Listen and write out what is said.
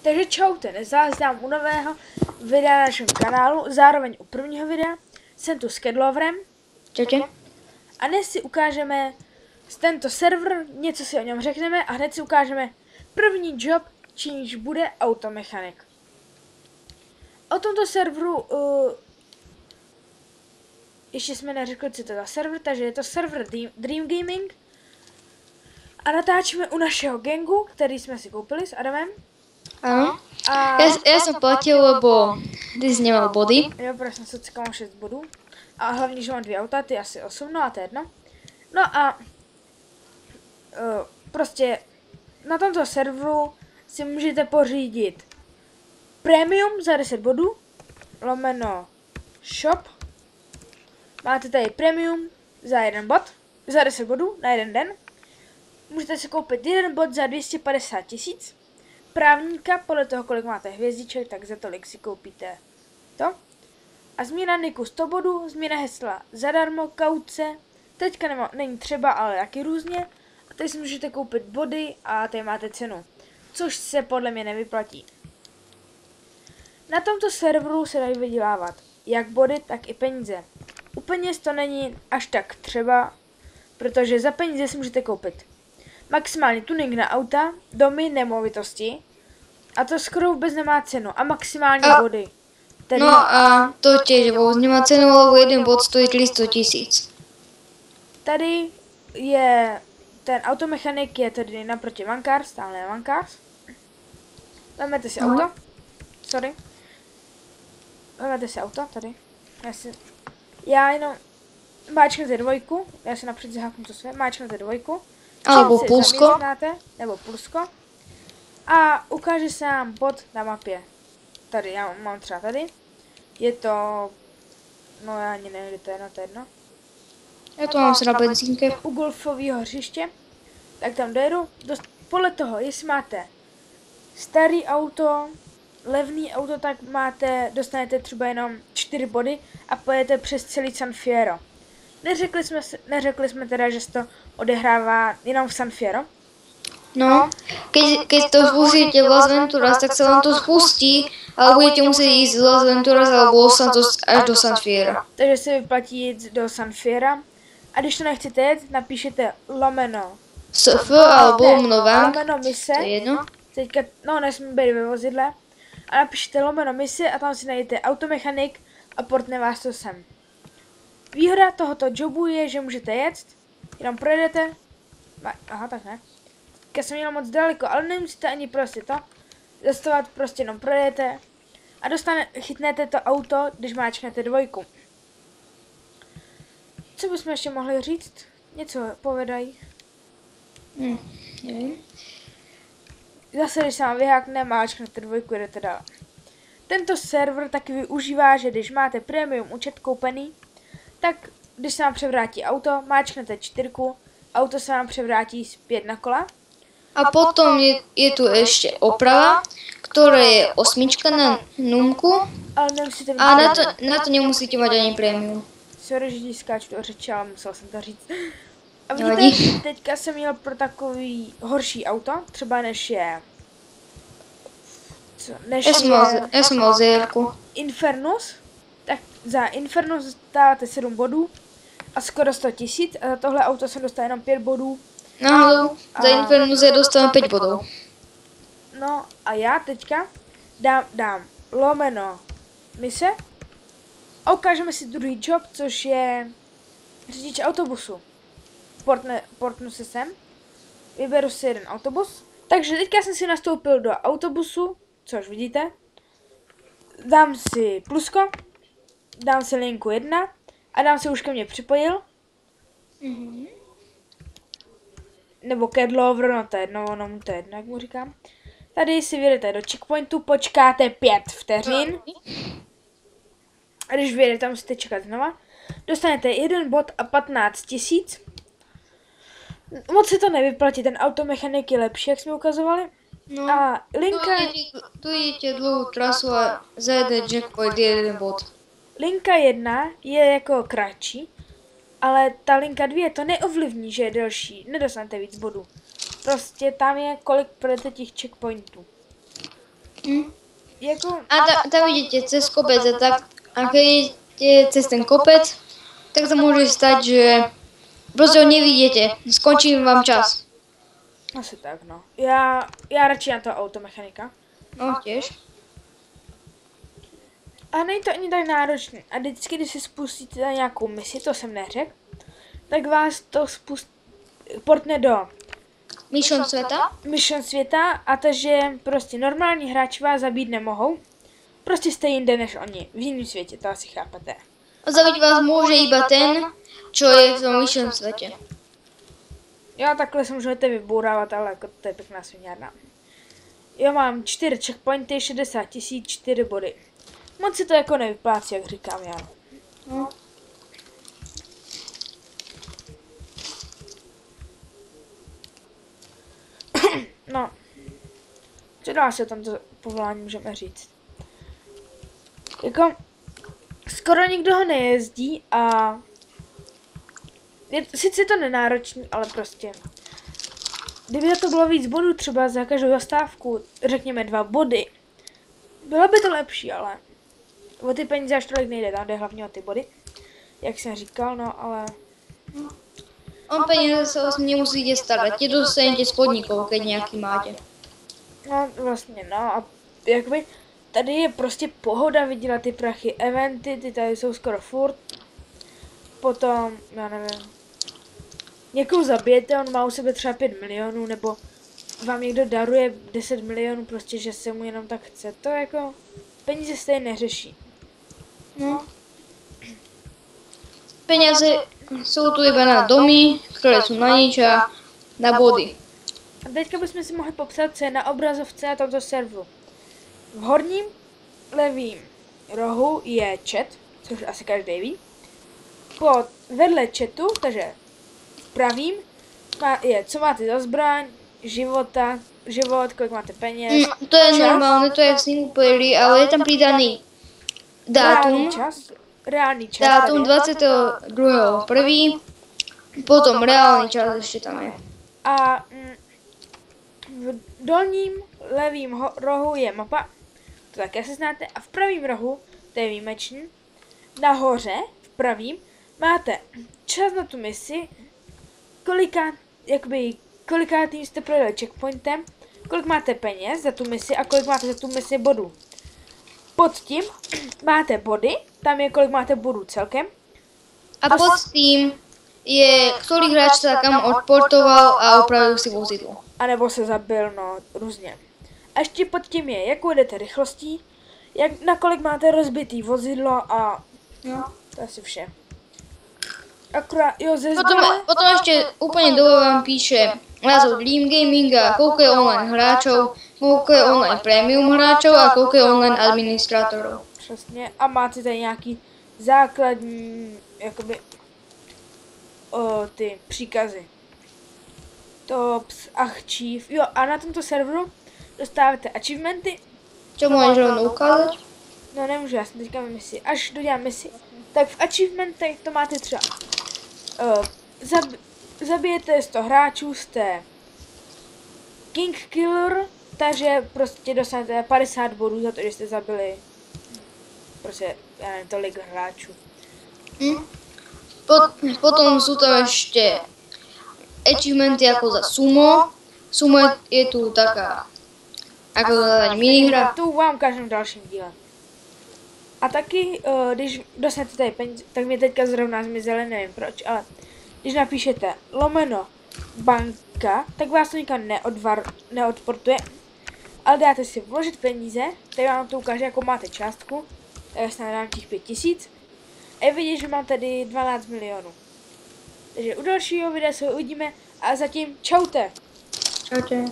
Takže čaute, nezáznám u nového videa na našem kanálu, zároveň u prvního videa. Jsem tu s Kedlovrem. Čaute. A dnes si ukážeme tento server, něco si o něm řekneme a hned si ukážeme první job, čímž bude automechanik. O tomto serveru ještě jsme neřekli, co to je za server, takže je to server Dream Gaming. A natáčíme u našeho gangu, který jsme si koupili s Adamem. Áno. A Ja som platil, lebo ty si nemal body. jo, protože jsem se odsekal 6 bodů. A hlavně, že mám 2 auta, ty asi 8, no a to je jedno. No a prostě na tomto serveru si můžete pořídit premium za 10 bodů, lomeno shop. Máte tady premium za 1 bod, za 10 bodů na jeden den. Můžete si koupit jeden bod za 250 000. Právníka, podle toho, kolik máte hvězdiček, tak za tolik si koupíte to. A změna niku 100 bodů, změna hesla zadarmo, kauce, teďka není třeba, ale taky různě. A tady si můžete koupit body a tady máte cenu, což se podle mě nevyplatí. Na tomto serveru se dají vydělávat jak body, tak i peníze. U peněz to není až tak třeba, protože za peníze si můžete koupit maximální tuning na auta, domy, nemovitosti. A to skoro vůbec nemá cenu. A maximální body. Tedy No a to tiež vôbec nemá cenu, lebo jeden bod stojí 300 000. tady je ten automechanik, je tedy naproti Vancars, stále je Vancars. Vezmete si auto. Sorry. Vezmete si auto, tady. Já jenom máčknete dvojku, já si napřed zaháknu to své, máčknete dvojku. Alebo plusko. Nebo plusko. A ukáže se nám bod na mapě. Tady, já mám třeba tady. Je to, no já ani nevím, kde to je, no to je jedno. Ja tu mám si na benzínke. U golfového hřiště, tak tam dojedu. Podle toho, jestli máte starý auto, levný auto, tak dostanete třeba jenom 4 body a pojedete přes celý San Fierro. Neřekli jsme teda, že se to odehrává jenom v San Fierro. No, keď to spustíte v Las Venturas, tak sa vám to spustí, ale budete musieť ísť z Las Venturas alebo Los Santos až do San Fierra. Takže se vyplatí jít do San Fierra. A když to nechcete jet, napíšete lomeno SF alebo Mnovang, lomeno mise. to je jedno. Teďka, no nesmí být ve vozidle. A napíšete lomeno mise a tam si najdete automechanik a portne vás to sem. Výhoda tohoto jobu je, že můžete jet, jenom projedete. Aha, tak ne. Teďka jsem měl moc daleko, ale nemusíte ani prostě to zastavovat, prostě jenom projedete. A chytnete to auto, když máčknete dvojku. Co bychom ještě mohli říct? Něco povedají. Nevím. Zase, když se vám vyhákne, máčknete dvojku, jdete dál. Tento server taky využívá, že když máte premium účet koupený, tak když se vám převrátí auto, máčknete 4, auto se vám převrátí zpět na kola. A potom je tu ešte oprava, ktorá je 8 na numku. Ale nemusíte mít A na to nemusíte mať ani prémium. Sorry, že ti skáču do řeči, ale musel jsem to říct. A Nevadí. vidíte, teďka jsem měl pro takový horší auto, třeba než je... Co? Ja som mal zérku. Infernus. Tak za Infernus dostáváte 7 bodů a skoro 100 000. A za tohle auto jsem dostal jenom 5 bodů. Náhodou, za Infernus ja dostávam 5 bodov. No a já teďka dám lomeno mise a ukážeme si druhý job, což je řidič autobusu. Portnu se sem, vyberu si jeden autobus. Takže teďka jsem si nastoupil do autobusu, což vidíte. Dám si plusko, dám si linku 1 a dám si už ke mně připojil. Nebo Kedlover, no to je jedno, ono mu to je jedno, jak mu říkám. Tady si vyjedete do checkpointu, počkáte 5 vteřin. A když vyjedete, musíte čekat znova. Dostanete 1 bod a 15 000. Moc se to nevyplatí, ten automechanik je lepší, jak jsme ukazovali. No, A linka... tu idete dlhú trasu a za jeden jackpot je 1 bod. Linka 1 je jako kratší, ale ta linka 2 to neovlivní, že je delší, nedostanete víc bodů. Prostě tam je, kolik projdete těch checkpointů. Jako, A tam vidíte cez kopec a tak. A keď idete cez ten kopec, tak sa môže stať, že proste ho nevidíte. Skončí vám čas. asi tak, no. Já radši na to automechanika. No, tiež. A není to ani tak náročné. A vždycky, když si spustíte nějakou misi, to jsem neřekl, tak vás to portne do Mission sveta. mission světa a takže prostě normální hráči vás zabít nemohou. Prostě jste jinde než oni, v jiném světě, to asi chápete. A zabiť vás môže iba ten, čo je v tom mission svete. Jo, takhle se můžete vybourávat, ale jako to je pěkná sviňárna. Já mám 4 checkpointy, 60 000, 4 body. Moc si to jako nevyplácí, jak říkám já. No. No. Co dál si o tomto povolání můžeme říct? Jako, skoro nikdo ho nejezdí a sice je to nenáročný, ale prostě. Kdyby to bylo víc bodů, třeba za každou zastávku, řekněme 2 body, bylo by to lepší, ale o ty peníze až tolik nejde, tam jde hlavně o ty body, jak jsem říkal, no ale... On peníze sa vás nemusíte starať, tie dostanete z podnikov, keď nejaký máte. No vlastně, no a jakoby tady je prostě pohoda vydělat ty prachy, eventy, ty tady jsou skoro furt. Potom, já nevím, někoho zabijete, on má u sebe třeba 5 milionů, nebo vám někdo daruje 10 milionů, prostě, že se mu jenom tak chce, to jako peníze stejně neřeší. No. Peniaze sú tu iba na domy, ktoré sú na nič a na body. A teďka bychom si mohli popsat, co je na obrazovce na tomto serveru. V horním levým rohu je chat, což asi každý ví. Vedle chatu, takže v pravým, je, co máte za zbraň, život, kolik máte peněz. No, to je normálne, to je v single playeri, ale je tam pridaný dátum. Reálný čas. Dátum 22.1. Potom reálny čas ešte tam je. A v dolním levým rohu je mapa, to také se znáte, a v pravém rohu, to je výjimečný, nahoře, v pravým, máte čas na tu misi, kolikátým jste projeli checkpointem, kolik máte peněz za tu misi a kolik máte za tu misi bodů. Pod tím máte body, tam je kolik máte bodů celkem. A pod tým je, ktorý hráč sa kam odportoval a upravil si vozidlo. A nebo se zabil, no, různě. A ještě pod tím je, jakou jdete rychlostí, nakolik máte rozbitý vozidlo a No. to je asi vše. Akurát, jo, Potom ešte úplne dole vám píše názov Dream Gaminga, koľko je online hráčov, koľko je online premium hráčov a koľko je online administrátorov. Přesně, a máte tady nějaký základní, jakoby, ty příkazy. Tops, achieve, jo, a na tomto serveru dostáváte achievementy. Čo môžeš rovno ukázať? No nemůžu, já jsem teďka v misi. Až dodělám misi, tak v achievementech to máte třeba zabijete 100 hráčů, jste King Killer, takže prostě dostanete 50 bodů za to, že jste zabili prostě, já nevím, tolik hráčů. Potom sú tam ešte achievementy ako za sumo. Sumo je tu taká ako zadať minihra. Tu vám ukážem v dalším díle. A taky, když dostanete tady peníze, tak mě teďka zrovna zmizely, nevím proč, ale když napíšete lomeno banka, tak vás to nikam neodportuje, ale dáte si vložit peníze, tady vám to ukáže, jako máte částku, tak snad dám těch 5000 a je vidět, že mám tady 12 milionů. Takže u dalšího videa se uvidíme a zatím čaute. Čaute.